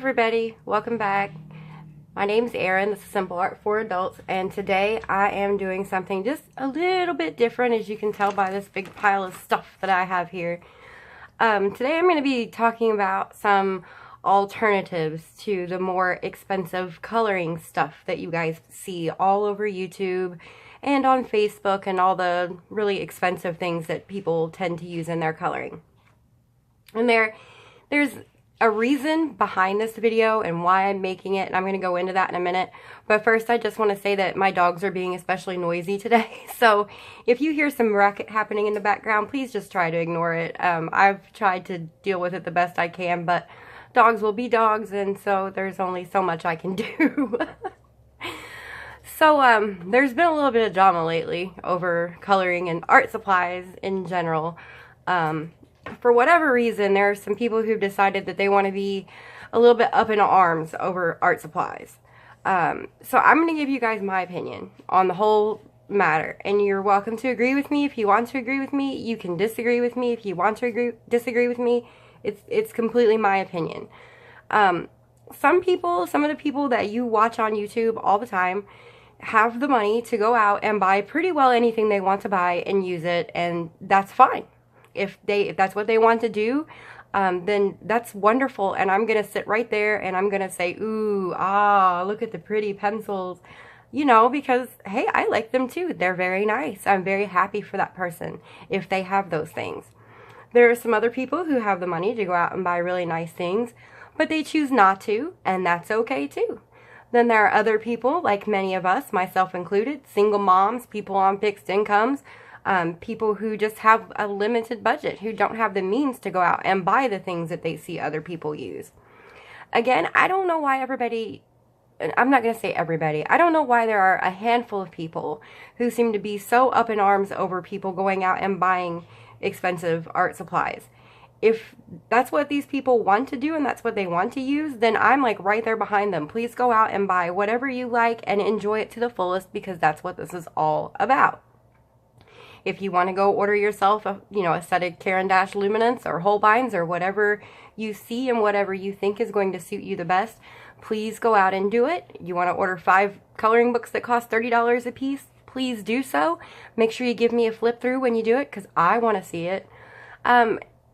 everybody, welcome back. My name's Erin. This is Simple Art for Adults, and today I am doing something just a little bit different, as you can tell by this big pile of stuff that I have here. Today I'm going to be talking about some alternatives to the more expensive coloring stuff that you guys see all over YouTube and on Facebook and all the really expensive things that people tend to use in their coloring. And there's a reason behind this video and why I'm making it, and I'm going to go into that in a minute. But first, I just want to say that my dogs are being especially noisy today. So if you hear some racket happening in the background, please just try to ignore it. I've tried to deal with it the best I can, but dogs will be dogs, and so there's only so much I can do. So there's been a little bit of drama lately over coloring and art supplies in general. For whatever reason, there are some people who've decided that they want to be a little bit up in arms over art supplies. So I'm going to give you guys my opinion on the whole matter, and you're welcome to agree with me if you want to agree with me. You can disagree with me if you want to disagree with me. It's completely my opinion. Some of the people that you watch on YouTube all the time have the money to go out and buy pretty well anything they want to buy and use it, and that's fine. If that's what they want to do, then that's wonderful, and I'm going to sit right there and I'm going to say, ooh, look at the pretty pencils, you know, because, hey, I like them too. They're very nice. I'm very happy for that person if they have those things. There are some other people who have the money to go out and buy really nice things, but they choose not to, and that's okay too. Then there are other people, like many of us, myself included, single moms, people on fixed incomes, people who just have a limited budget, who don't have the means to go out and buy the things that they see other people use. Again, I don't know why everybody, I'm not going to say everybody, I don't know why there are a handful of people who seem to be so up in arms over people going out and buying expensive art supplies. If that's what these people want to do and that's what they want to use, then I'm like right there behind them. Please go out and buy whatever you like and enjoy it to the fullest, because that's what this is all about. If you want to go order yourself a set of Caran d'Ache Luminance or Holbeins or whatever you see and whatever you think is going to suit you the best, please go out and do it. You want to order 5 coloring books that cost $30 a piece, please do so. Make sure you give me a flip through when you do it, because I want to see it.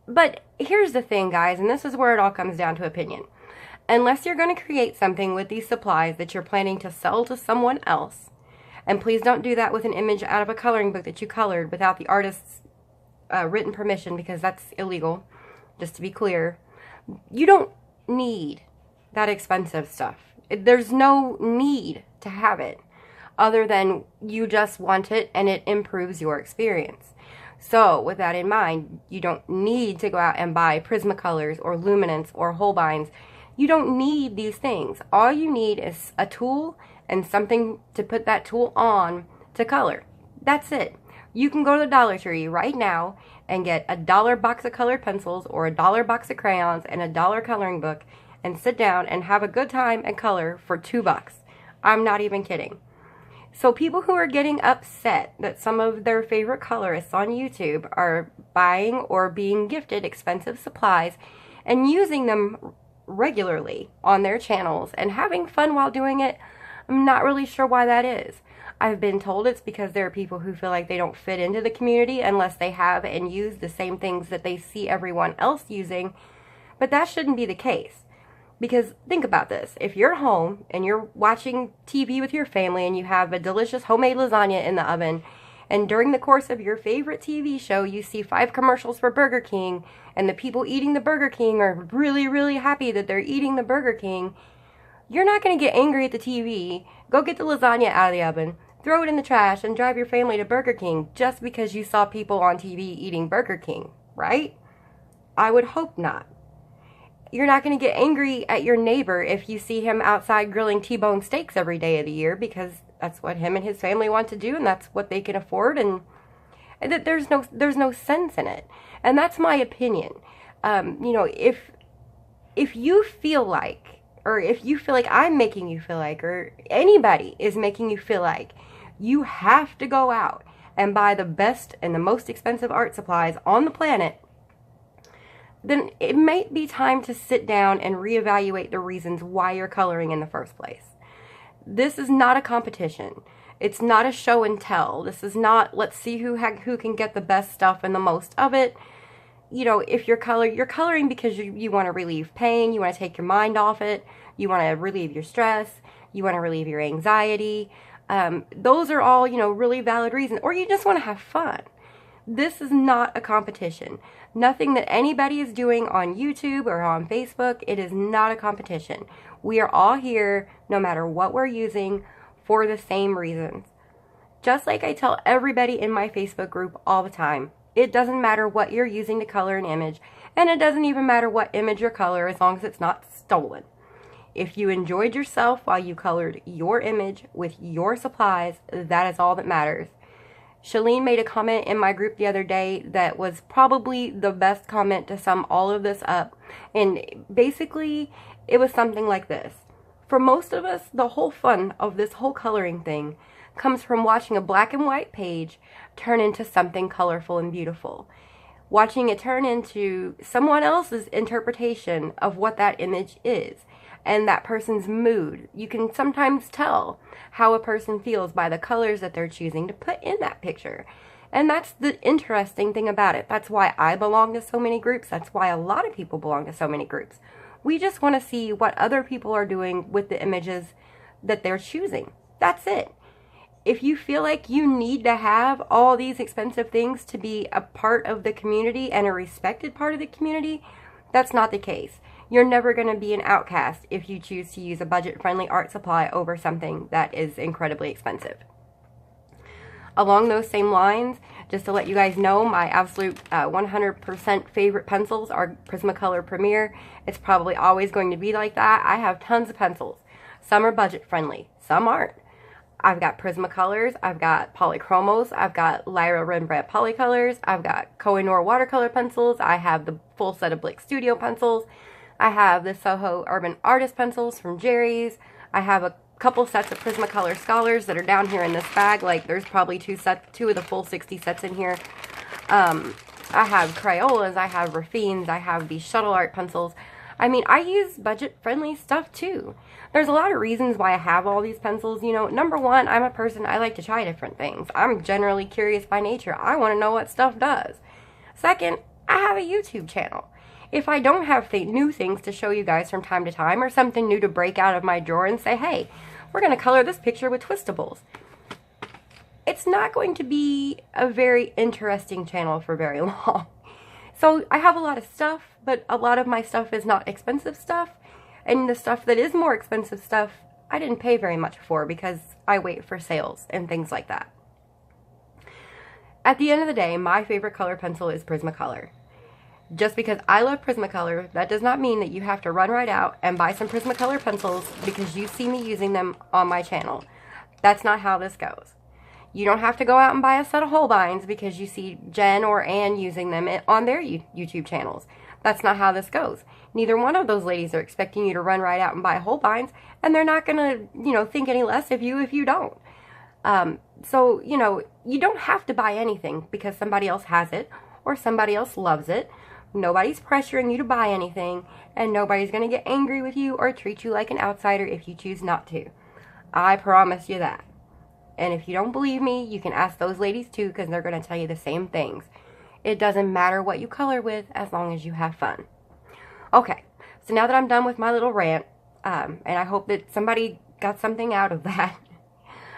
But here's the thing, guys, and this is where it all comes down to opinion. Unless you're going to create something with these supplies that you're planning to sell to someone else, and please don't do that with an image out of a coloring book that you colored without the artist's written permission, because that's illegal, just to be clear. You don't need that expensive stuff. There's no need to have it, other than you just want it and it improves your experience. So with that in mind, you don't need to go out and buy Prismacolors or Luminance or Holbeins. You don't need these things. All you need is a tool and something to put that tool on to color. That's it. You can go to the Dollar Tree right now and get a $1 box of colored pencils or a $1 box of crayons and a $1 coloring book and sit down and have a good time and color for $2. I'm not even kidding. So people who are getting upset that some of their favorite colorists on YouTube are buying or being gifted expensive supplies and using them regularly on their channels and having fun while doing it, I'm not really sure why that is. I've been told it's because there are people who feel like they don't fit into the community unless they have and use the same things that they see everyone else using, but that shouldn't be the case. Because think about this, if you're home and you're watching TV with your family and you have a delicious homemade lasagna in the oven, and during the course of your favorite TV show you see 5 commercials for Burger King, and the people eating the Burger King are really, really happy that they're eating the Burger King, you're not going to get angry at the TV, go get the lasagna out of the oven, throw it in the trash, and drive your family to Burger King just because you saw people on TV eating Burger King, right? I would hope not. You're not going to get angry at your neighbor if you see him outside grilling T-bone steaks every day of the year, because that's what him and his family want to do and that's what they can afford, and there's no sense in it. And that's my opinion. If you feel like, or if you feel like I'm making you feel like, or anybody is making you feel like you have to go out and buy the best and the most expensive art supplies on the planet, then it might be time to sit down and reevaluate the reasons why you're coloring in the first place. This is not a competition. It's not a show and tell. This is not, let's see who can get the best stuff and the most of it. You know, if you're coloring because you want to relieve pain, you want to take your mind off it, you want to relieve your stress, you want to relieve your anxiety. Those are all, you know, really valid reasons. Or you just want to have fun. This is not a competition. Nothing that anybody is doing on YouTube or on Facebook, it is not a competition. We are all here, no matter what we're using, for the same reasons. Just like I tell everybody in my Facebook group all the time, it doesn't matter what you're using to color an image, and it doesn't even matter what image you color as long as it's not stolen. If you enjoyed yourself while you colored your image with your supplies, that is all that matters. Shalene made a comment in my group the other day that was probably the best comment to sum all of this up. And basically, it was something like this. For most of us, the whole fun of this whole coloring thing comes from watching a black and white page turn into something colorful and beautiful. Watching it turn into someone else's interpretation of what that image is. And that person's mood. You can sometimes tell how a person feels by the colors that they're choosing to put in that picture. And that's the interesting thing about it. That's why I belong to so many groups. That's why a lot of people belong to so many groups. We just want to see what other people are doing with the images that they're choosing. That's it. If you feel like you need to have all these expensive things to be a part of the community and a respected part of the community, that's not the case. You're never going to be an outcast if you choose to use a budget-friendly art supply over something that is incredibly expensive. Along those same lines, just to let you guys know, my absolute 100% favorite pencils are Prismacolor Premier. It's probably always going to be like that. I have tons of pencils. Some are budget-friendly, some aren't. I've got Prismacolors, I've got Polychromos, I've got Lyra Rembrandt Polycolors, I've got Koh-i-Noor watercolor pencils, I have the full set of Blick Studio pencils, I have the Soho Urban Artist pencils from Jerry's. I have a couple sets of Prismacolor Scholars that are down here in this bag. Like, there's probably two of the full 60 sets in here. I have Crayolas, I have Raffines, I have these Shuttle Art pencils. I mean, I use budget-friendly stuff too. There's a lot of reasons why I have all these pencils. You know, number one, I'm a person, I like to try different things. I'm generally curious by nature. I want to know what stuff does. Second, I have a YouTube channel. If I don't have new things to show you guys from time to time, or something new to break out of my drawer and say, hey, we're going to color this picture with Twistables, it's not going to be a very interesting channel for very long. So I have a lot of stuff, but a lot of my stuff is not expensive stuff, and the stuff that is more expensive stuff, I didn't pay very much for because I wait for sales and things like that. At the end of the day, my favorite color pencil is Prismacolor. Just because I love Prismacolor, that does not mean that you have to run right out and buy some Prismacolor pencils because you see me using them on my channel. That's not how this goes. You don't have to go out and buy a set of Holbeins because you see Jen or Ann using them on their YouTube channels. That's not how this goes. Neither one of those ladies are expecting you to run right out and buy Holbeins, and they're not going to, you know, think any less of you if you don't. So, you know, you don't have to buy anything because somebody else has it or somebody else loves it. Nobody's pressuring you to buy anything, and nobody's going to get angry with you or treat you like an outsider if you choose not to. I promise you that. And if you don't believe me, you can ask those ladies too, because they're going to tell you the same things. It doesn't matter what you color with as long as you have fun. Okay, so now that I'm done with my little rant, and I hope that somebody got something out of that,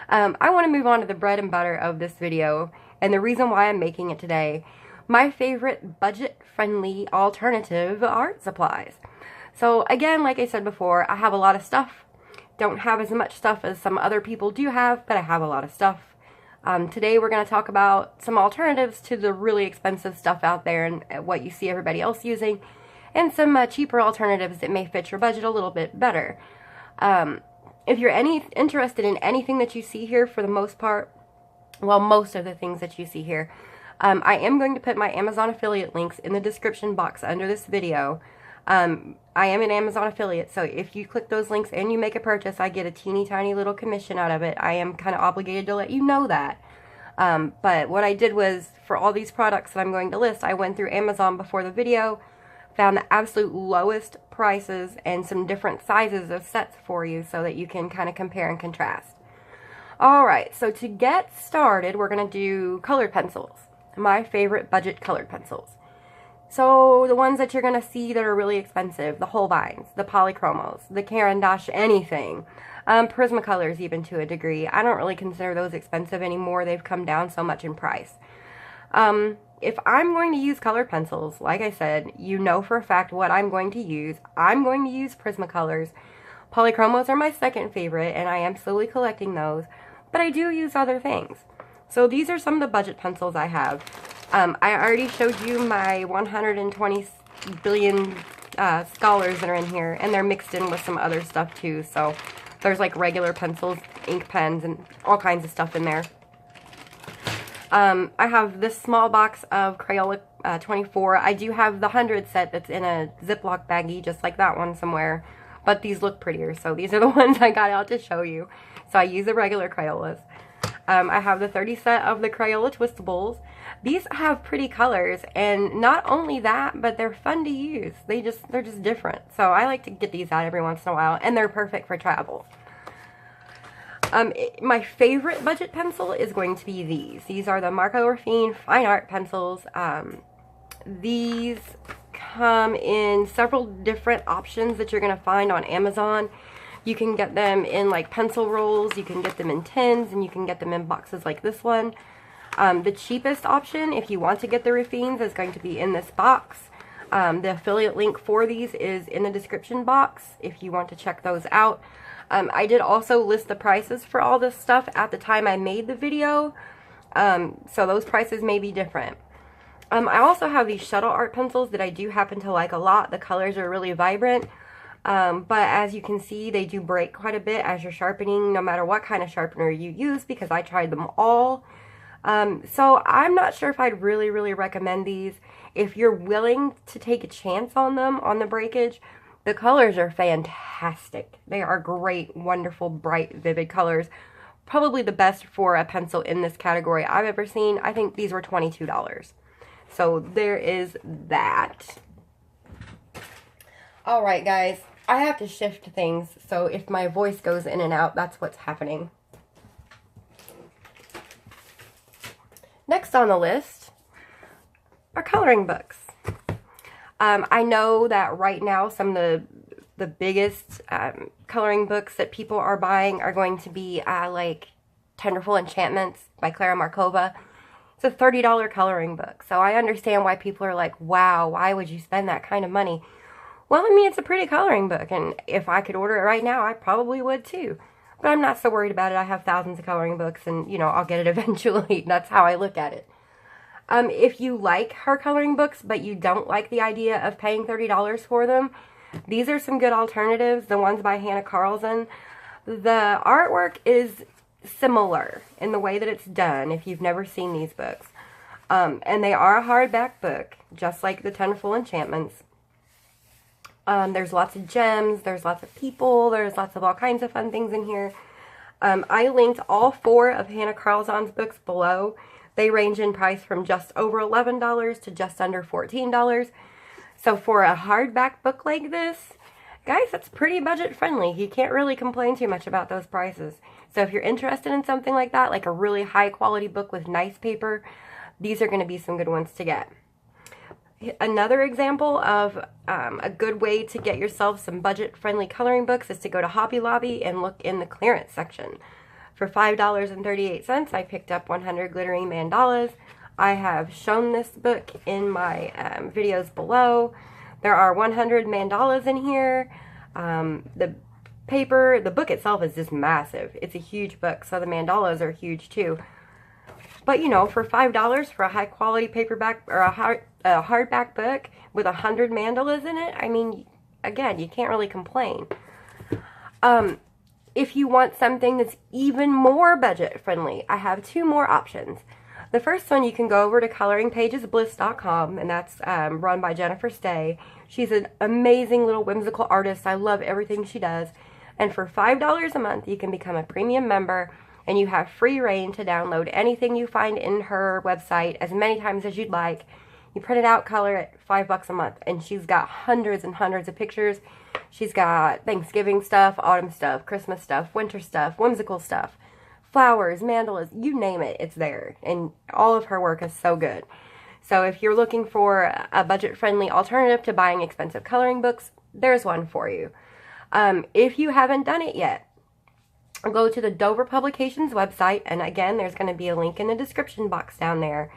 I want to move on to the bread and butter of this video, and the reason why I'm making it today. My favorite budget-friendly alternative art supplies. So again, like I said before, I have a lot of stuff. Don't have as much stuff as some other people do have, but I have a lot of stuff. Today we're going to talk about some alternatives to the really expensive stuff out there and what you see everybody else using, and some cheaper alternatives that may fit your budget a little bit better. If you're interested in anything that you see here, for the most part, well, most of the things that you see here, I am going to put my Amazon affiliate links in the description box under this video. I am an Amazon affiliate, so if you click those links and you make a purchase, I get a teeny tiny little commission out of it. I am kind of obligated to let you know that. But what I did was, for all these products that I'm going to list, I went through Amazon before the video, found the absolute lowest prices and some different sizes of sets for you so that you can kind of compare and contrast. Alright, so to get started, we're going to do colored pencils. My favorite budget colored pencils. So the ones that you're going to see that are really expensive, the Holbeins, the Polychromos, the Caran d'Ache anything, Prismacolors even to a degree. I don't really consider those expensive anymore. They've come down so much in price. If I'm going to use colored pencils, like I said, you know for a fact what I'm going to use. I'm going to use Prismacolors. Polychromos are my second favorite, and I am slowly collecting those, but I do use other things. So these are some of the budget pencils I have. I already showed you my 120 billion scholars that are in here, and they're mixed in with some other stuff too. So there's like regular pencils, ink pens, and all kinds of stuff in there. I have this small box of Crayola 24. I do have the 100 set that's in a Ziploc baggie, just like that one somewhere. But these look prettier, so these are the ones I got out to show you. So I use the regular Crayolas. I have the 30 set of the Crayola Twistables. These have pretty colors, and not only that, but they're fun to use. They're just different. So I like to get these out every once in a while, and they're perfect for travel. My favorite budget pencil is going to be these. These are the Marco Raffine Fine Art pencils. These come in several different options that you're going to find on Amazon. You can get them in like pencil rolls, you can get them in tins, and you can get them in boxes like this one. The cheapest option, if you want to get the Raffines, is going to be in this box. The affiliate link for these is in the description box if you want to check those out. I did also list the prices for all this stuff at the time I made the video, so those prices may be different. I also have these shuttle art pencils that I do happen to like a lot. The colors are really vibrant, but as you can see, they do break quite a bit as you're sharpening, no matter what kind of sharpener you use, because I tried them all. So I'm not sure if I'd really recommend these. If you're willing to take a chance on them, on the breakage, the colors are fantastic. They are great, wonderful, bright, vivid colors. Probably the best for a pencil in this category I've ever seen. I think these were $22. So there is that. Alright guys, I have to shift things, so if my voice goes in and out, that's what's happening. Next on the list are coloring books. I know that right now some of the biggest coloring books that people are buying are going to be like Tenderful Enchantments by Clara Markova. It's a $30 coloring book, so I understand why people are like, wow, why would you spend that kind of money? Well, I mean, it's a pretty coloring book, and if I could order it right now, I probably would too. But I'm not so worried about it. I have thousands of coloring books, and, you know, I'll get it eventually. That's how I look at it. If you like her coloring books, but you don't like the idea of paying $30 for them, these are some good alternatives. The ones by Hanna Karlzon. The artwork is similar in the way that it's done, if you've never seen these books. And they are a hardback book, just like the Tenderful Enchantments. There's lots of gems, there's lots of people, there's lots of all kinds of fun things in here. I linked all 4 of Hanna Karlzon's books below. They range in price from just over $11 to just under $14. So for a hardback book like this, guys, that's pretty budget friendly. You can't really complain too much about those prices. So if you're interested in something like that, like a really high quality book with nice paper, these are going to be some good ones to get. Another example of a good way to get yourself some budget-friendly coloring books is to go to Hobby Lobby and look in the clearance section. For $5.38, I picked up 100 Glittering Mandalas. I have shown this book in my videos below. There are 100 mandalas in here. The paper, the book itself is just massive. It's a huge book, so the mandalas are huge too. But, you know, for $5 for a high-quality paperback or a hardback book with 100 mandalas in it, I mean, again, you can't really complain. If you want something that's even more budget-friendly, I have 2 more options. The first one, you can go over to coloringpagesbliss.com, and that's run by Jennifer Stay. She's an amazing little whimsical artist. I love everything she does. And for $5 a month, you can become a premium member, and you have free reign to download anything you find in her website as many times as you'd like. You print it out, color it, $5 a month. And she's got hundreds and hundreds of pictures. She's got Thanksgiving stuff, autumn stuff, Christmas stuff, winter stuff, whimsical stuff, flowers, mandalas, you name it, it's there. And all of her work is so good. So if you're looking for a budget-friendly alternative to buying expensive coloring books, there's one for you. If you haven't done it yet, go to the Dover Publications website, and again, there's going to be a link in the description box down there.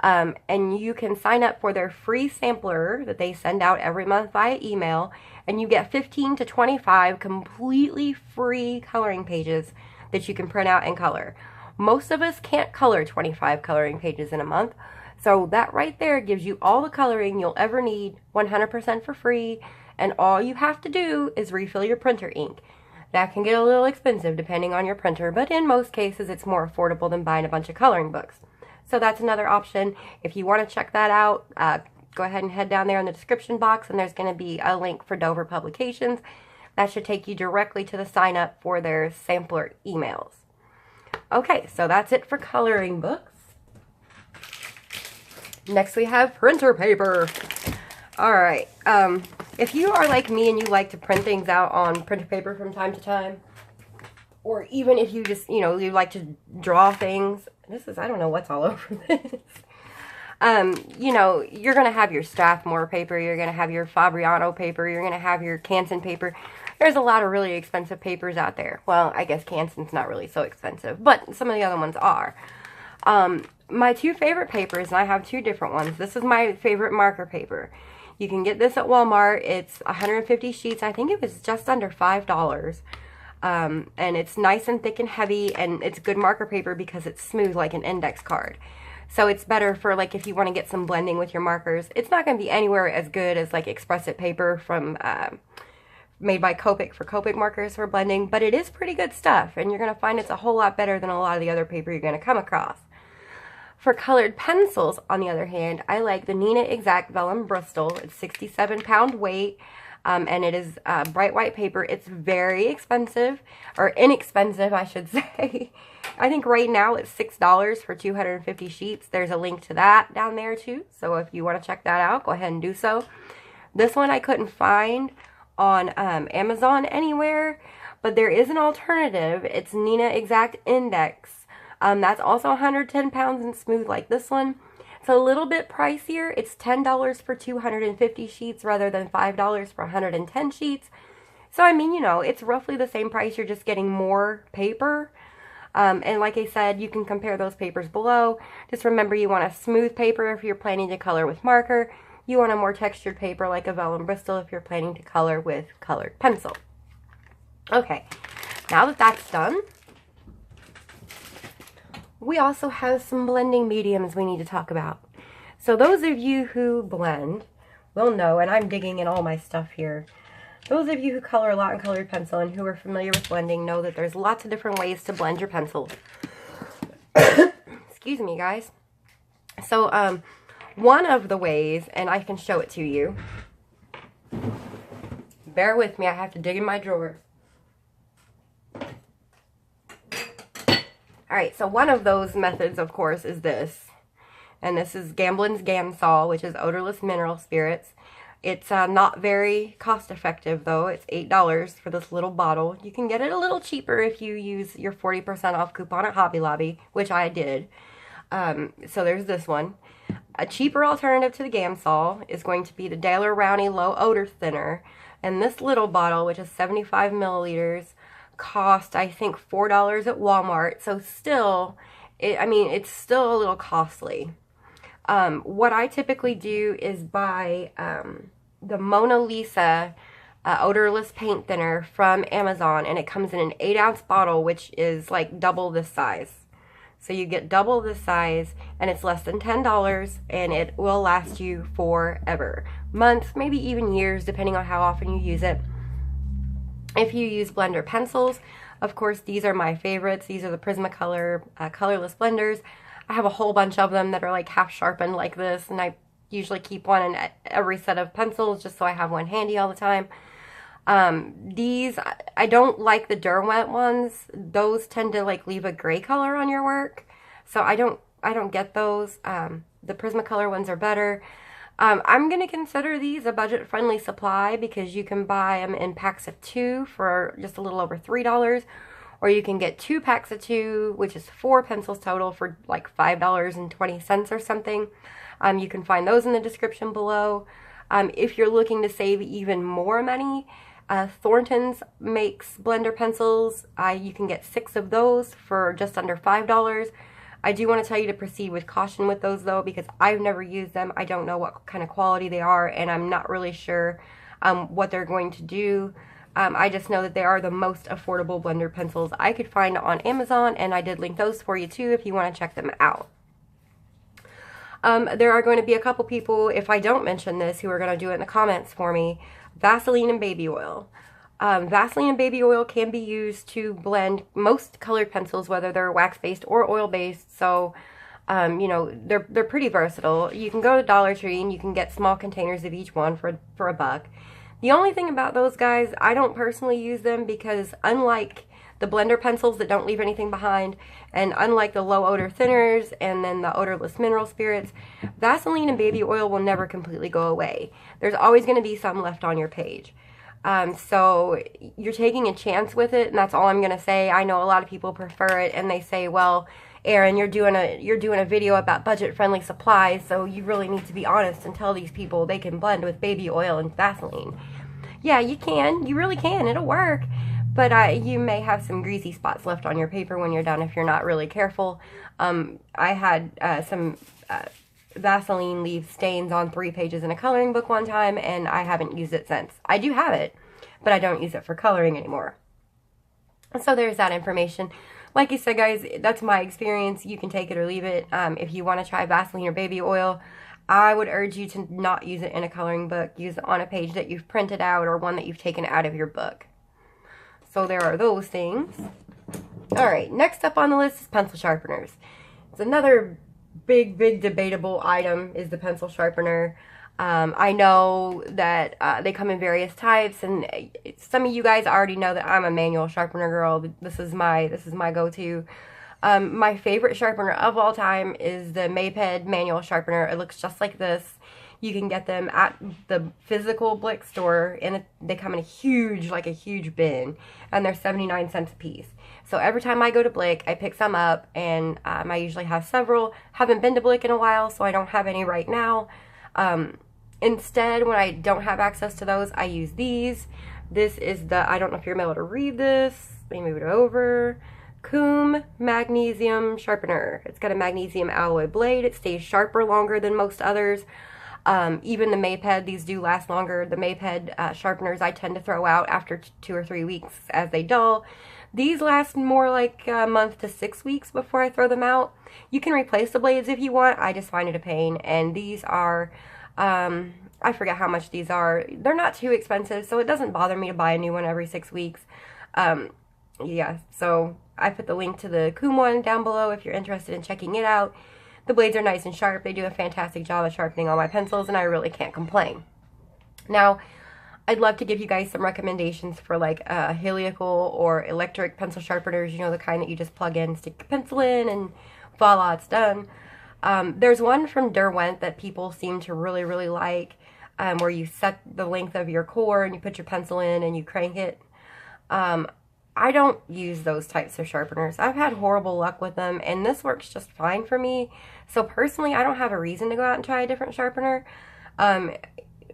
And you can sign up for their free sampler that they send out every month via email, and you get 15 to 25 completely free coloring pages that you can print out and color. Most of us can't color 25 coloring pages in a month, so that right there gives you all the coloring you'll ever need 100% for free, and all you have to do is refill your printer ink. That can get a little expensive depending on your printer, but in most cases it's more affordable than buying a bunch of coloring books. So that's another option. If you want to check that out, go ahead and head down there in the description box, and there's going to be a link for Dover Publications. That should take you directly to the sign up for their sampler emails. Okay, so that's it for coloring books. Next we have printer paper. Alright, if you are like me and you like to print things out on printer paper from time to time, or even if you just, you like to draw things, I don't know what's all over this. You're going to have your Strathmore paper, you're going to have your Fabriano paper, you're going to have your Canson paper. There's a lot of really expensive papers out there. Well, I guess Canson's not really so expensive, but some of the other ones are. My two favorite papers, and I have two different ones. This is my favorite marker paper. You can get this at Walmart. It's 150 sheets. I think it was just under $5. And it's nice and thick and heavy, and it's good marker paper because it's smooth like an index card. So it's better for, like, if you want to get some blending with your markers. It's not going to be anywhere as good as, like, Express It paper from made by Copic for Copic markers for blending, but it is pretty good stuff, and you're going to find it's a whole lot better than a lot of the other paper you're going to come across. For colored pencils, on the other hand, I like the Neenah Exact Vellum Bristol. It's 67-pound weight, and it is bright white paper. It's very expensive, or inexpensive, I should say. I think right now it's $6 for 250 sheets. There's a link to that down there too, so if you want to check that out, go ahead and do so. This one I couldn't find on Amazon anywhere, but there is an alternative. It's Neenah Exact Index. That's also 110 pounds and smooth like this one. It's a little bit pricier. It's $10 for 250 sheets rather than $5 for 110 sheets. So, I mean, it's roughly the same price. You're just getting more paper. And like I said, you can compare those papers below. Just remember, you want a smooth paper if you're planning to color with marker. You want a more textured paper like a Vellum Bristol if you're planning to color with colored pencil. Okay, now that that's done, we also have some blending mediums we need to talk about. So those of you who blend will know, and I'm digging in all my stuff here, those of you who color a lot in colored pencil and who are familiar with blending know that there's lots of different ways to blend your pencils. Excuse me, guys. So, one of the ways, and I can show it to you. Bear with me, I have to dig in my drawer. Alright, so one of those methods, of course, is this. And this is Gamblin's Gamsol, which is odorless mineral spirits. It's not very cost effective, though. It's $8 for this little bottle. You can get it a little cheaper if you use your 40% off coupon at Hobby Lobby, which I did. So there's this one. A cheaper alternative to the Gamsol is going to be the Daler Rowney Low Odor Thinner. And this little bottle, which is 75 milliliters, cost, I think, $4 at Walmart. So still, it's still a little costly. What I typically do is buy the Mona Lisa odorless paint thinner from Amazon, and it comes in an 8-ounce bottle, which is like double this size. So you get double this size, and it's less than $10, and it will last you forever. Months, maybe even years, depending on how often you use it. If you use blender pencils, of course, these are my favorites. These are the Prismacolor colorless blenders. I have a whole bunch of them that are like half sharpened like this, and I usually keep one in every set of pencils just so I have one handy all the time. These, I don't like the Derwent ones. Those tend to like leave a gray color on your work, so I don't get those. The Prismacolor ones are better. I'm going to consider these a budget-friendly supply because you can buy them in packs of 2 for just a little over $3. Or you can get 2 packs of 2, which is 4 pencils total for like $5.20 or something. You can find those in the description below. If you're looking to save even more money, Thornton's makes blender pencils. You can get 6 of those for just under $5. I do want to tell you to proceed with caution with those though, because I've never used them. I don't know what kind of quality they are, and I'm not really sure what they're going to do. I just know that they are the most affordable blender pencils I could find on Amazon, and I did link those for you too if you want to check them out. There are going to be a couple people, if I don't mention this, who are going to do it in the comments for me. Vaseline and baby oil. Vaseline and baby oil can be used to blend most colored pencils, whether they're wax-based or oil-based. So, you know, they're pretty versatile. You can go to Dollar Tree and you can get small containers of each one for $1. The only thing about those guys, I don't personally use them because unlike the blender pencils that don't leave anything behind, and unlike the low odor thinners and then the odorless mineral spirits, Vaseline and baby oil will never completely go away. There's always going to be some left on your page. So you're taking a chance with it, and that's all I'm going to say. I know a lot of people prefer it, and they say, well, Erin, you're doing a video about budget-friendly supplies, so you really need to be honest and tell these people they can blend with baby oil and Vaseline. Yeah, you can. You really can. It'll work. But you may have some greasy spots left on your paper when you're done if you're not really careful. I had some Vaseline leave stains on 3 pages in a coloring book one time, and I haven't used it since. I do have it, but I don't use it for coloring anymore. So there's that information. Like you said, guys, that's my experience. You can take it or leave it. If you want to try Vaseline or baby oil, I would urge you to not use it in a coloring book. Use it on a page that you've printed out or one that you've taken out of your book. So there are those things. Alright, next up on the list is pencil sharpeners. It's another big debatable item is the pencil sharpener. I know that they come in various types, and some of you guys already know that I'm a manual sharpener girl. This is my go-to. My favorite sharpener of all time is the Maped manual sharpener. It looks just like this. You can get them at the physical Blick store, and they come in a huge bin, and they're 79 cents a piece. So every time I go to Blick, I pick some up, and I usually have several. Haven't been to Blick in a while, so I don't have any right now. Instead, when I don't have access to those, I use these. This is the, I don't know if you're able to read this. Let me move it over. Coom Magnesium Sharpener. It's got a magnesium alloy blade. It stays sharper longer than most others. Even the Maped, these do last longer. The Maped sharpeners I tend to throw out after 2 or 3 weeks as they dull. These last more like a month to 6 weeks before I throw them out. You can replace the blades if you want. I just find it a pain. And these are, I forget how much these are. They're not too expensive, so it doesn't bother me to buy a new one every 6 weeks. Yeah, so I put the link to the Coom one down below if you're interested in checking it out. The blades are nice and sharp. They do a fantastic job of sharpening all my pencils, and I really can't complain. Now, I'd love to give you guys some recommendations for like helical or electric pencil sharpeners, you know, the kind that you just plug in, stick your pencil in, and voila, it's done. There's one from Derwent that people seem to really like, where you set the length of your core and you put your pencil in and you crank it. I don't use those types of sharpeners. I've had horrible luck with them, and this works just fine for me. So personally, I don't have a reason to go out and try a different sharpener. I'm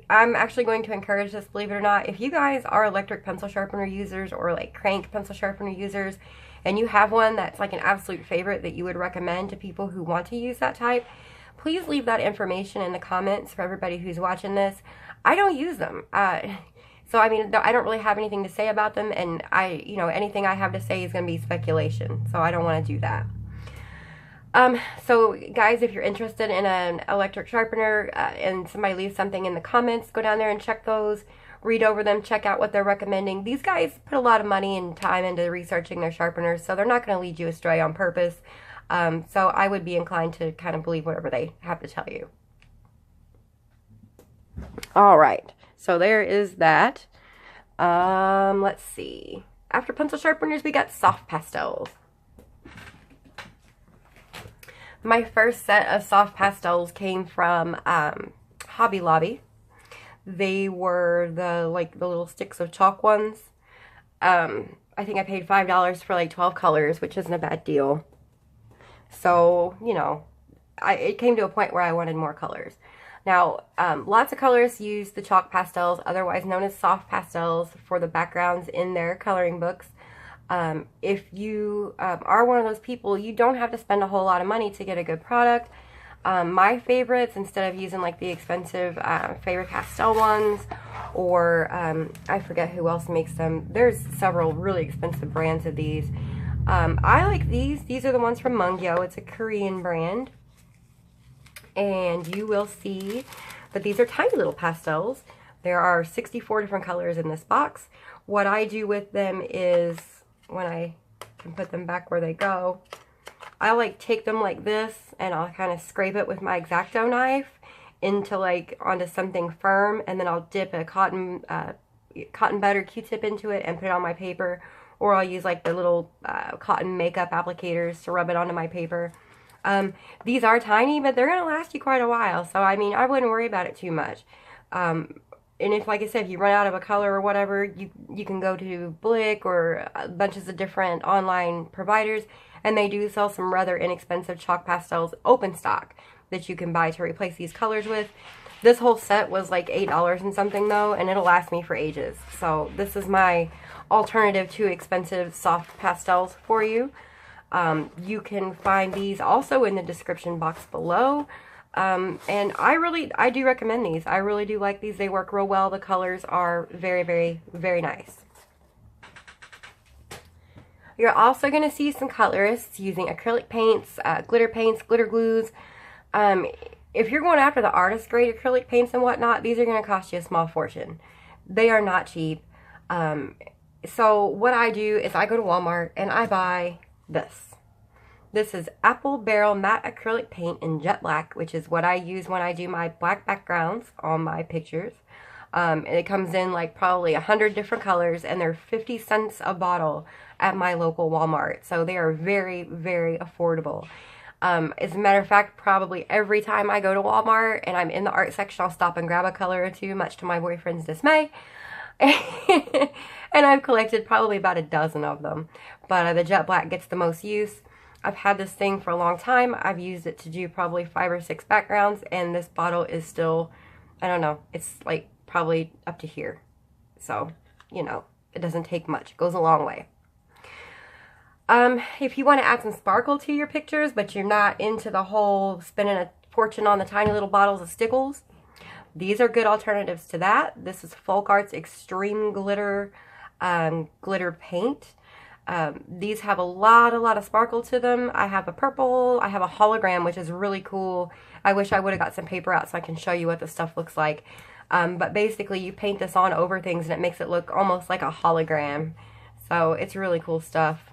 actually going to encourage this, believe it or not. If you guys are electric pencil sharpener users or like crank pencil sharpener users, and you have one that's like an absolute favorite that you would recommend to people who want to use that type, please leave that information in the comments for everybody who's watching this. I don't use them. So, I mean, I don't really have anything to say about them, and you know, anything I have to say is going to be speculation, so I don't want to do that. So, guys, if you're interested in an electric sharpener and somebody leaves something in the comments, go down there and check those, read over them, check out what they're recommending. These guys put a lot of money and time into researching their sharpeners, so they're not going to lead you astray on purpose. So I would be inclined to kind of believe whatever they have to tell you. All right. So there is that. Let's see. After pencil sharpeners, we got soft pastels. My first set of soft pastels came from Hobby Lobby. They were the little sticks of chalk ones. I think I paid $5 for like 12 colors, which isn't a bad deal. So, you know, it came to a point where I wanted more colors. Now, lots of colorists use the chalk pastels, otherwise known as soft pastels, for the backgrounds in their coloring books. If you are one of those people, you don't have to spend a whole lot of money to get a good product. My favorites, instead of using like the expensive Faber-Castell ones, or I forget who else makes them. There's several really expensive brands of these. I like these. These are the ones from Mungyo. It's a Korean brand. And you will see that these are tiny little pastels. There are 64 different colors in this box. What I do with them is, when I can put them back where they go, I like take them like this and I'll kind of scrape it with my X-Acto knife into onto something firm, and then I'll dip a cotton butter Q-tip into it and put it on my paper, or I'll use like the little cotton makeup applicators to rub it onto my paper. These are tiny, but they're going to last you quite a while, so I mean, I wouldn't worry about it too much. And if, like I said, if you run out of a color or whatever, you can go to Blick or bunches of different online providers, and they do sell some rather inexpensive chalk pastels open stock that you can buy to replace these colors with. This whole set was like $8 and something though, and it'll last me for ages. So this is my alternative to expensive soft pastels for you. You can find these also in the description box below. And I do recommend these. I really do like these. They work real well. The colors are very, very, very nice. You're also going to see some colorists using acrylic paints, glitter paints, glitter glues. If you're going after the artist grade acrylic paints and whatnot, these are going to cost you a small fortune. They are not cheap. So what I do is I go to Walmart and I buy this. This is Apple Barrel Matte Acrylic Paint in Jet Black, which is what I use when I do my black backgrounds on my pictures. And it comes in like probably 100 different colors, and they're 50 cents a bottle at my local Walmart. So they are very, very affordable. As a matter of fact, probably every time I go to Walmart and I'm in the art section, I'll stop and grab a color or two, much to my boyfriend's dismay. And I've collected probably about a dozen of them. But the Jet Black gets the most use. I've had this thing for a long time. I've used it to do probably 5 or 6 backgrounds, and this bottle is still, I don't know, it's like probably up to here. So, you know, it doesn't take much. It goes a long way. If you want to add some sparkle to your pictures, but you're not into the whole spending a fortune on the tiny little bottles of stickles, these are good alternatives to that. This is Folk Arts Extreme Glitter Glitter Paint. These have a lot of sparkle to them. I have a purple, I have a hologram, which is really cool. I wish I would have got some paper out so I can show you what the stuff looks like. But basically you paint this on over things and it makes it look almost like a hologram. So it's really cool stuff.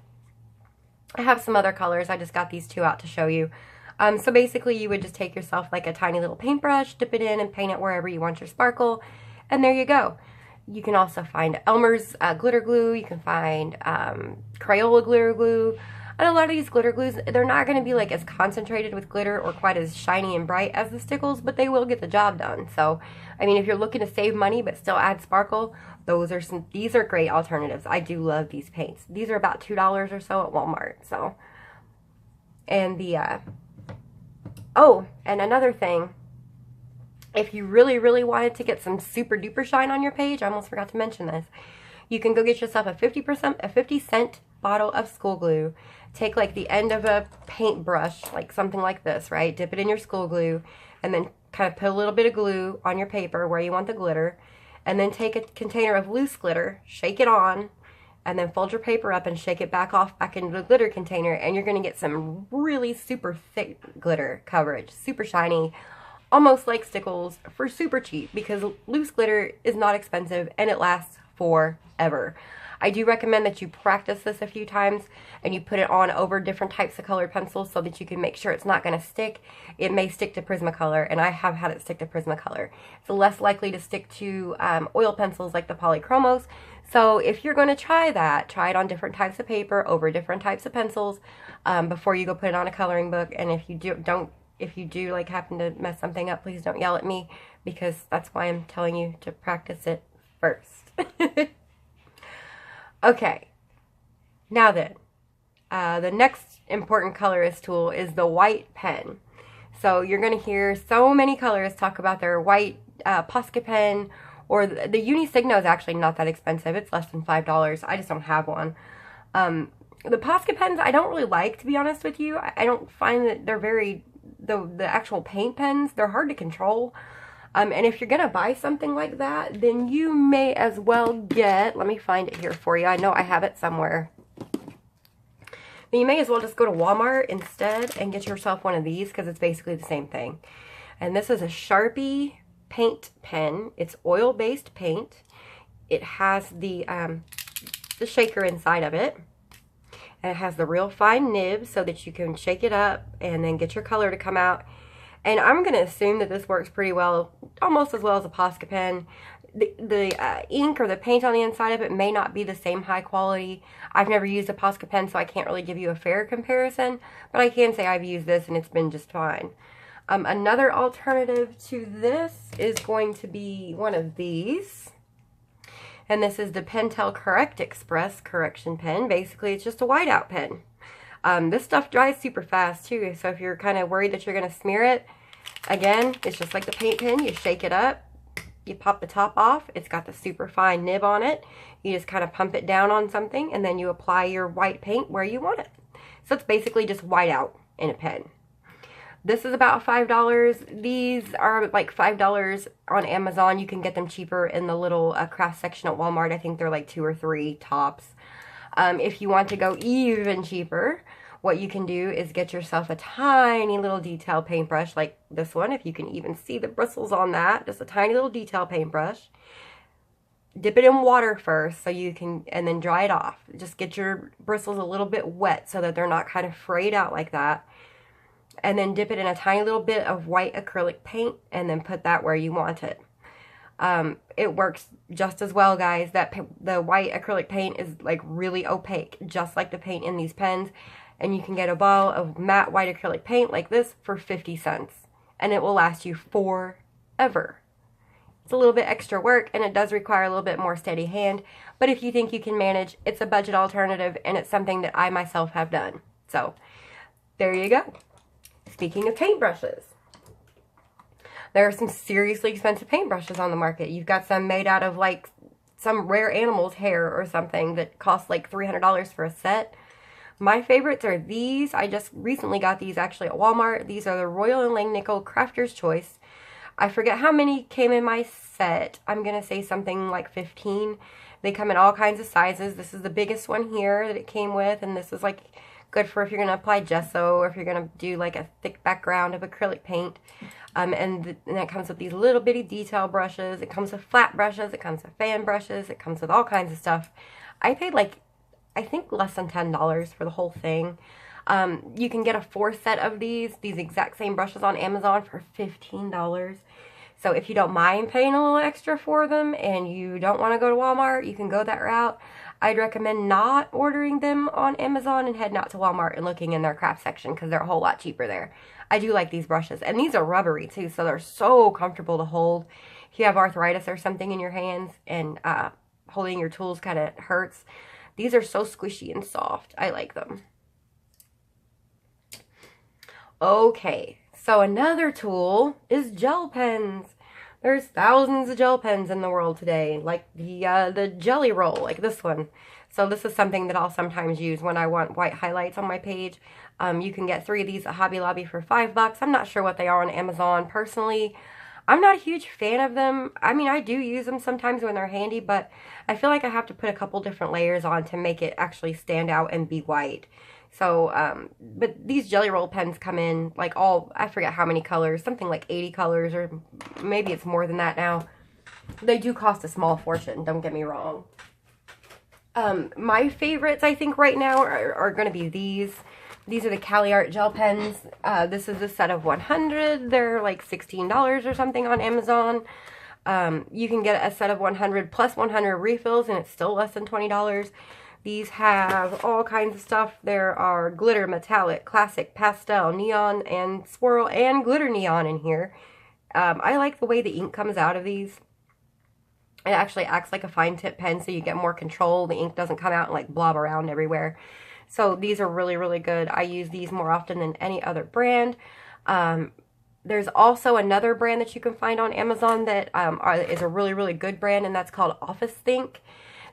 I have some other colors. I just got these 2 out to show you. So basically you would just take yourself like a tiny little paintbrush, dip it in and paint it wherever you want your sparkle. And there you go. You can also find Elmer's glitter glue. You can find Crayola glitter glue. And a lot of these glitter glues, they're not going to be like as concentrated with glitter or quite as shiny and bright as the stickles, but they will get the job done. So, I mean, if you're looking to save money but still add sparkle, these are great alternatives. I do love these paints. These are about $2 or so at Walmart. So, and oh, and another thing, if you really wanted to get some super duper shine on your page, I almost forgot to mention this, you can go get yourself a 50-cent bottle of school glue. Take like the end of a paintbrush, like something like this, right? Dip it in your school glue, and then kind of put a little bit of glue on your paper where you want the glitter, and then take a container of loose glitter, shake it on, and then fold your paper up and shake it back into the glitter container, and you're going to get some really super thick glitter coverage, super shiny, almost like stickles, for super cheap, because loose glitter is not expensive and it lasts forever. I do recommend that you practice this a few times and you put it on over different types of colored pencils so that you can make sure it's not going to stick. It may stick to Prismacolor, and I have had it stick to Prismacolor. It's less likely to stick to oil pencils like the Polychromos, So if you're going to try that, try it on different types of paper over different types of pencils before you go put it on a coloring book. And if you do like happen to mess something up, please don't yell at me, because that's why I'm telling you to practice it first. Okay, now then, the next important colorist tool is the white pen. So you're going to hear so many colorists talk about their white Posca pen, or the Unisigno is actually not that expensive. It's less than $5. I just don't have one. The Posca pens I don't really like, to be honest with you. I don't find that they're very, the actual paint pens, they're hard to control. And if you're going to buy something like that, then you may as well get, let me find it here for you. I know I have it somewhere. But you may as well just go to Walmart instead and get yourself one of these, because it's basically the same thing. And this is a Sharpie Paint Pen. It's oil-based paint. It has the shaker inside of it. And it has the real fine nib so that you can shake it up and then get your color to come out. And I'm going to assume that this works pretty well, almost as well as a Posca pen. The ink or the paint on the inside of it may not be the same high quality. I've never used a Posca pen, so I can't really give you a fair comparison, but I can say I've used this and it's been just fine. Another alternative to this is going to be one of these. And this is the Pentel Correct Express correction pen. Basically, it's just a whiteout pen. This stuff dries super fast too, so if you're kind of worried that you're going to smear it, again, it's just like the paint pen. You shake it up, you pop the top off, it's got the super fine nib on it. You just kind of pump it down on something, and then you apply your white paint where you want it. So it's basically just whiteout in a pen. This is about $5. These are like $5 on Amazon. You can get them cheaper in the little craft section at Walmart. I think they're like 2 or 3 tops. If you want to go even cheaper, what you can do is get yourself a tiny little detail paintbrush like this one, if you can even see the bristles on that. Just a tiny little detail paintbrush. Dip it in water first so you can, and then dry it off. Just get your bristles a little bit wet so that they're not kind of frayed out like that. And then dip it in a tiny little bit of white acrylic paint and then put that where you want it. It works just as well, guys. The white acrylic paint is like really opaque, just like the paint in these pens. And you can get a bottle of matte white acrylic paint like this for 50 cents. And it will last you forever. It's a little bit extra work, and it does require a little bit more steady hand. But if you think you can manage, it's a budget alternative, and it's something that I myself have done. So, there you go. Speaking of paintbrushes, there are some seriously expensive paintbrushes on the market. You've got some made out of like some rare animal's hair or something that costs like $300 for a set. My favorites are these. I just recently got these actually at Walmart. These are the Royal and Langnickel Crafter's Choice. I forget how many came in my set. I'm going to say something like 15. They come in all kinds of sizes. This is the biggest one here that it came with, and this is like good for if you're going to apply gesso or if you're going to do like a thick background of acrylic paint. And it comes with these little bitty detail brushes. It comes with flat brushes. It comes with fan brushes. It comes with all kinds of stuff. I paid like, I think less than $10 for the whole thing. You can get a 4 set of these exact same brushes on Amazon for $15. So if you don't mind paying a little extra for them and you don't want to go to Walmart, you can go that route. I'd recommend not ordering them on Amazon and heading out to Walmart and looking in their craft section, because they're a whole lot cheaper there. I do like these brushes, and these are rubbery too, so they're so comfortable to hold. If you have arthritis or something in your hands and holding your tools kind of hurts, these are so squishy and soft. I like them. Okay, so another tool is gel pens. There's thousands of gel pens in the world today, like the Jelly Roll, like this one. So this is something that I'll sometimes use when I want white highlights on my page. You can get 3 of these at Hobby Lobby for $5. I'm not sure what they are on Amazon. Personally, I'm not a huge fan of them. I mean, I do use them sometimes when they're handy, but I feel like I have to put a couple different layers on to make it actually stand out and be white. So, but these Jelly Roll pens come in like I forget how many colors, something like 80 colors, or maybe it's more than that now. They do cost a small fortune, don't get me wrong. My favorites, I think, right now are going to be these. These are the CaliArt Gel Pens. This is a set of 100. They're like $16 or something on Amazon. You can get a set of 100 plus 100 refills and it's still less than $20. These have all kinds of stuff. There are glitter, metallic, classic, pastel, neon, and swirl, and glitter neon in here. I like the way the ink comes out of these. It actually acts like a fine tip pen, so you get more control. The ink doesn't come out and like blob around everywhere. So these are really, really good. I use these more often than any other brand. There's also another brand that you can find on Amazon that is a really, really good brand, and that's called Office Think.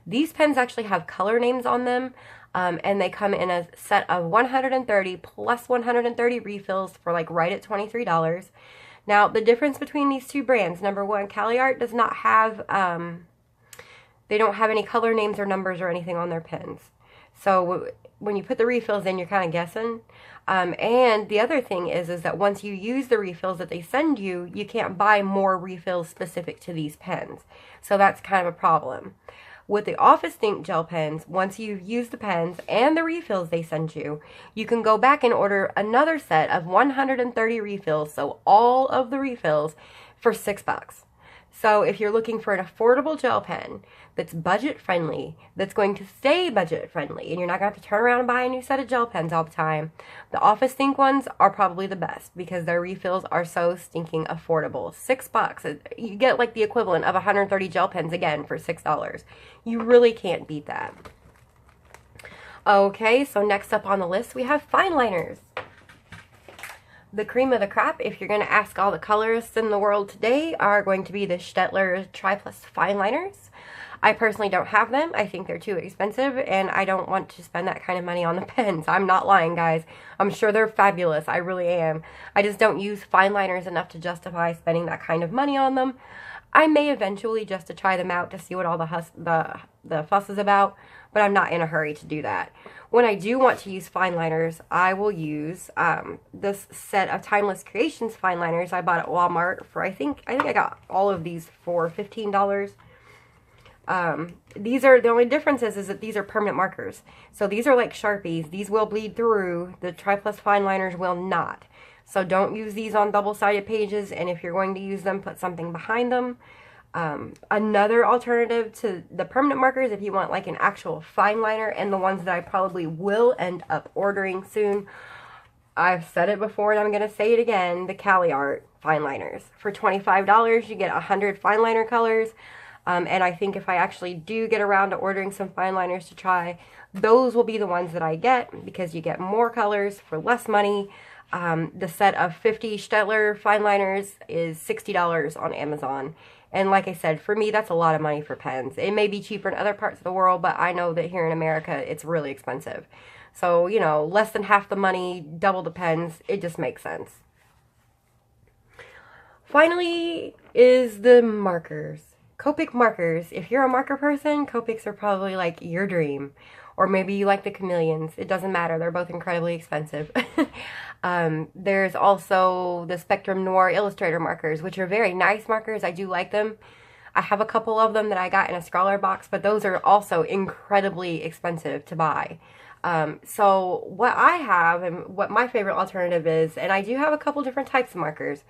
These pens actually have color names on them, and they come in a set of 130 plus 130 refills for like right at $23. Now, the difference between these two brands, number one, CaliArt does not have, they don't have any color names or numbers or anything on their pens. So when you put the refills in, you're kind of guessing. And the other thing is that once you use the refills that they send you, you can't buy more refills specific to these pens. So that's kind of a problem. With the Office Think gel pens, once you've used the pens and the refills they send you, you can go back and order another set of 130 refills, so all of the refills, for $6. So if you're looking for an affordable gel pen that's budget friendly, that's going to stay budget friendly, and you're not going to have to turn around and buy a new set of gel pens all the time, the Office Think ones are probably the best because their refills are so stinking affordable. $6. You get like the equivalent of 130 gel pens again for $6. You really can't beat that. Okay, so next up on the list we have Fineliners. The cream of the crop, if you're going to ask all the colorists in the world today, are going to be the Staedtler Tri-Plus Fineliners. I personally don't have them. I think they're too expensive, and I don't want to spend that kind of money on the pens. I'm not lying, guys. I'm sure they're fabulous. I really am. I just don't use Fineliners enough to justify spending that kind of money on them. I may eventually just to try them out to see what all the fuss is about, but I'm not in a hurry to do that. When I do want to use Fineliners, I will use this set of Timeless Creations Fineliners I bought at Walmart for, I think I got all of these for $15. These are, the only difference is that these are permanent markers. So these are like Sharpies. These will bleed through. The Tri-Plus Fineliners will not. So don't use these on double-sided pages, and if you're going to use them, put something behind them. Another alternative to the permanent markers, if you want like an actual fine liner, and the ones that I probably will end up ordering soon, I've said it before and I'm going to say it again, the CaliArt fine liners. For $25, you get 100 fine liner colors, and I think if I actually do get around to ordering some fine liners to try, those will be the ones that I get, because you get more colors for less money. The set of 50 Staedtler fine liners is $60 on Amazon. And like I said, for me, that's a lot of money for pens. It may be cheaper in other parts of the world, but I know that here in America, it's really expensive. So, you know, less than half the money, double the pens, it just makes sense. Finally is the markers. Copic markers. If you're a marker person, Copics are probably like your dream. Or maybe you like the chameleons. It doesn't matter. They're both incredibly expensive. There's also the Spectrum Noir Illustrator markers, which are very nice markers. I do like them. I have a couple of them that I got in a Scholar box, but those are also incredibly expensive to buy. So what I have and what my favorite alternative is, and I do have a couple different types of markers,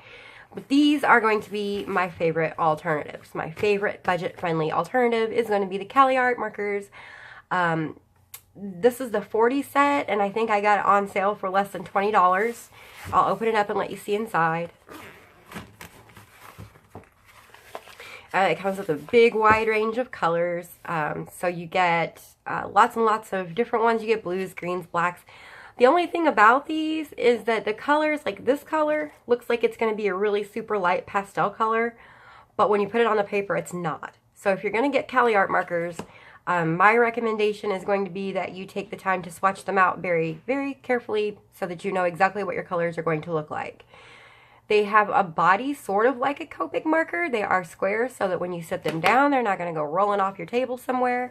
but these are going to be my favorite alternatives. My favorite budget-friendly alternative is going to be the CaliArt markers. This is the 40 set, and I think I got it on sale for less than $20. I'll open it up and let you see inside. It comes with a big wide range of colors, so you get lots and lots of different ones. You get blues, greens, blacks. The only thing about these is that the colors, like this color, looks like it's going to be a really super light pastel color, but when you put it on the paper, it's not. So if you're going to get CaliArt markers, my recommendation is going to be that you take the time to swatch them out very, very carefully so that you know exactly what your colors are going to look like. They have a body sort of like a Copic marker. They are square so that when you set them down, they're not going to go rolling off your table somewhere.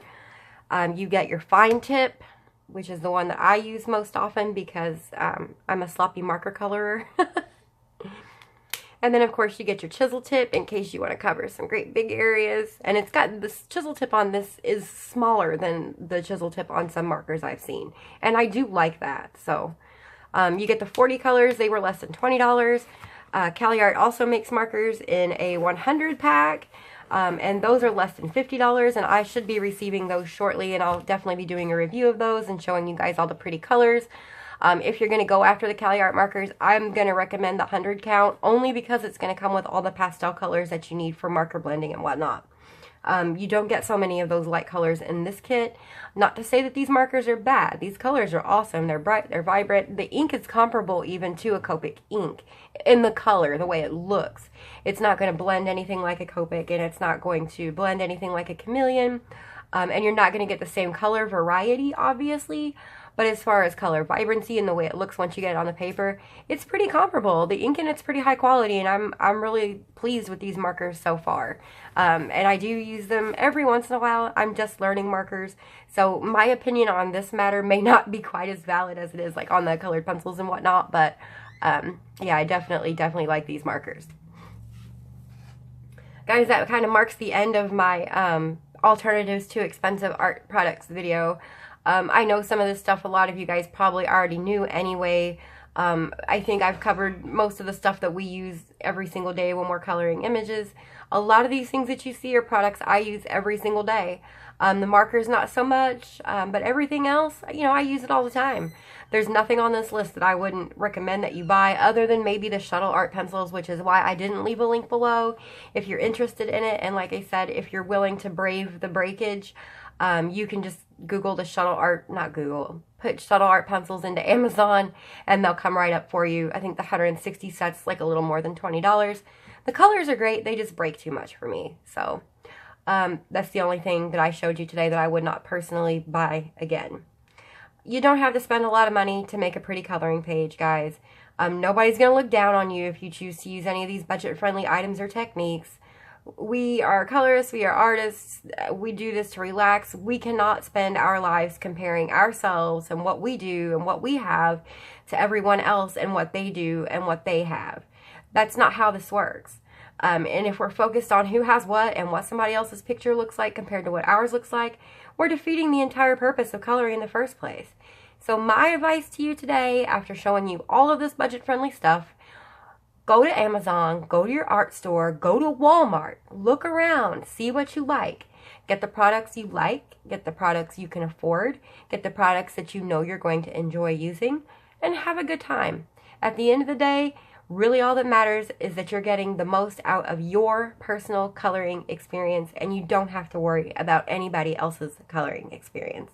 You get your fine tip, which is the one that I use most often because I'm a sloppy marker colorer. And then, of course, you get your chisel tip in case you want to cover some great big areas. And it's got, this chisel tip on this is smaller than the chisel tip on some markers I've seen. And I do like that. So, you get the 40 colors. They were less than $20. CaliArt also makes markers in a 100 pack. And those are less than $50, and I should be receiving those shortly, and I'll definitely be doing a review of those and showing you guys all the pretty colors. If you're going to go after the CaliArt markers, I'm going to recommend the 100 count, only because it's going to come with all the pastel colors that you need for marker blending and whatnot. You don't get so many of those light colors in this kit. Not to say that these markers are bad. These colors are awesome. They're bright, they're vibrant. The ink is comparable even to a Copic ink in the color, the way it looks. It's not going to blend anything like a Copic, and it's not going to blend anything like a Chameleon. And you're not going to get the same color variety, obviously. But as far as color vibrancy and the way it looks once you get it on the paper, it's pretty comparable. The ink in it's pretty high quality, and I'm really pleased with these markers so far. And I do use them every once in a while. I'm just learning markers, so my opinion on this matter may not be quite as valid as it is like on the colored pencils and whatnot. But yeah, I definitely like these markers. Guys, that kind of marks the end of my alternatives to expensive art products video. I know some of this stuff a lot of you guys probably already knew anyway. I think I've covered most of the stuff that we use every single day when we're coloring images. A lot of these things that you see are products I use every single day. The markers not so much, but everything else, you know, I use it all the time. There's nothing on this list that I wouldn't recommend that you buy, other than maybe the Shuttle Art pencils, which is why I didn't leave a link below. If you're interested in it, and like I said, if you're willing to brave the breakage, you can just Google the Shuttle Art, not Google, put Shuttle Art pencils into Amazon, and they'll come right up for you. I think the 160 sets like a little more than $20. The colors are great, they just break too much for me. So that's the only thing that I showed you today that I would not personally buy again. You don't have to spend a lot of money to make a pretty coloring page, guys. Nobody's going to look down on you if you choose to use any of these budget-friendly items or techniques. We are colorists, we are artists, we do this to relax. We cannot spend our lives comparing ourselves and what we do and what we have to everyone else and what they do and what they have. That's not how this works. And if we're focused on who has what and what somebody else's picture looks like compared to what ours looks like, we're defeating the entire purpose of coloring in the first place. So my advice to you today, after showing you all of this budget-friendly stuff, go to Amazon, go to your art store, go to Walmart, look around, see what you like. Get the products you like, get the products you can afford, get the products that you know you're going to enjoy using, and have a good time. At the end of the day, really all that matters is that you're getting the most out of your personal coloring experience, and you don't have to worry about anybody else's coloring experience.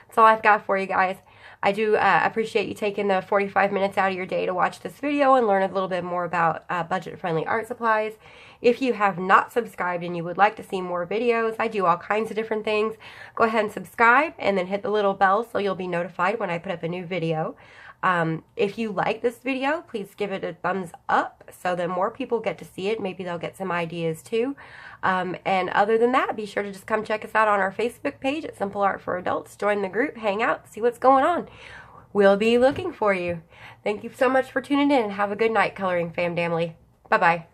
That's all I've got for you guys. I do appreciate you taking the 45 minutes out of your day to watch this video and learn a little bit more about budget-friendly art supplies. If you have not subscribed and you would like to see more videos, I do all kinds of different things. Go ahead and subscribe and then hit the little bell so you'll be notified when I put up a new video. If you like this video, please give it a thumbs up so that more people get to see it. Maybe they'll get some ideas too. And other than that, be sure to just come check us out on our Facebook page at Simple Art for Adults. Join the group, hang out, see what's going on. We'll be looking for you. Thank you so much for tuning in, and have a good night, Coloring Family. Bye-bye.